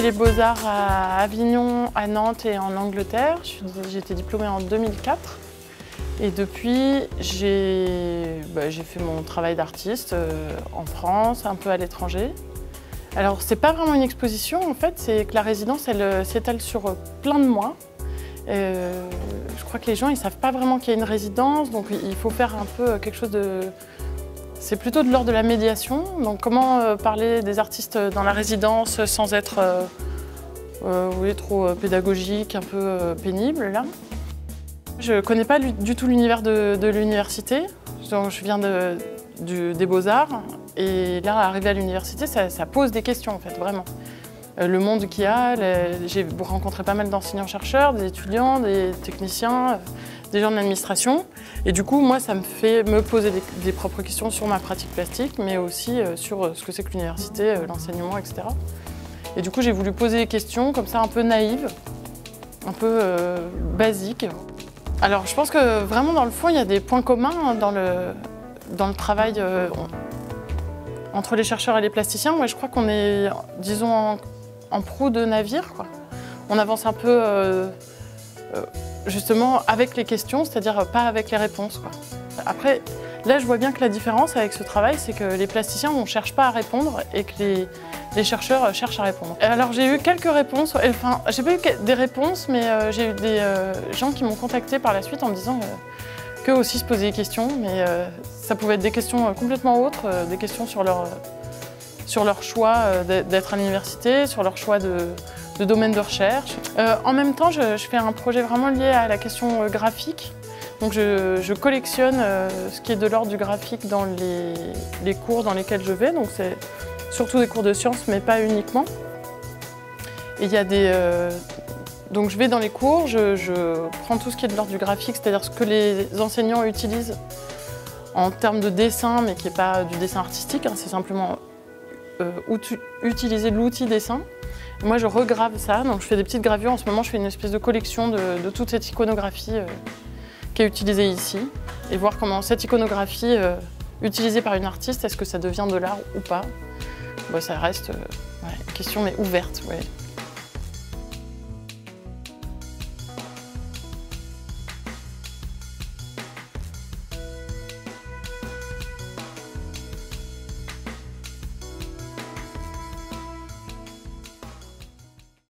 les Beaux-Arts à Avignon, à Nantes et en Angleterre. J'ai été diplômée en 2004. Et depuis, j'ai fait mon travail d'artiste en France, un peu à l'étranger. Alors, c'est pas vraiment une exposition, en fait, c'est que la résidence, elle s'étale sur plein de mois. Je crois que les gens, ils savent pas vraiment qu'il y a une résidence, donc il faut faire un peu quelque chose de... C'est plutôt de l'ordre de la médiation. Donc, comment parler des artistes dans la résidence sans être trop pédagogique, un peu pénible, là. Je ne connais pas du tout l'univers de l'université. Je viens des Beaux-Arts et là, arrivé à l'université, ça pose des questions en fait, vraiment. Le monde qu'il y a, j'ai rencontré pas mal d'enseignants-chercheurs, des étudiants, des techniciens, des gens de l'administration. Et du coup, moi, ça me fait me poser des propres questions sur ma pratique plastique, mais aussi sur ce que c'est que l'université, l'enseignement, etc. Et du coup, j'ai voulu poser des questions comme ça, un peu naïves, un peu basiques. Alors, je pense que vraiment, dans le fond, il y a des points communs dans le travail entre les chercheurs et les plasticiens. Moi, je crois qu'on est, disons, en proue de navire, quoi. On avance un peu, justement, avec les questions, c'est-à-dire pas avec les réponses, quoi. Après, là, je vois bien que la différence avec ce travail, c'est que les plasticiens, on ne cherche pas à répondre et que les chercheurs cherchent à répondre. Alors, j'ai eu quelques réponses, enfin, j'ai pas eu des réponses, mais j'ai eu des gens qui m'ont contacté par la suite en me disant qu'eux aussi se posaient des questions, mais ça pouvait être des questions complètement autres, des questions sur leur choix d'être à l'université, sur leur choix de domaine de recherche. En même temps, je fais un projet vraiment lié à la question graphique. Donc je collectionne ce qui est de l'ordre du graphique dans les cours dans lesquels je vais. Donc c'est surtout des cours de sciences, mais pas uniquement. Et il y a donc je vais dans les cours, je prends tout ce qui est de l'ordre du graphique, c'est-à-dire ce que les enseignants utilisent en termes de dessin, mais qui n'est pas du dessin artistique, hein, c'est simplement utiliser l'outil dessin. Et moi, je regrave ça, donc je fais des petites gravures. En ce moment, je fais une espèce de collection de toute cette iconographie qui est utilisée ici, et voir comment cette iconographie utilisée par une artiste, est-ce que ça devient de l'art ou pas? Bon, ça reste une question mais ouverte. Ouais.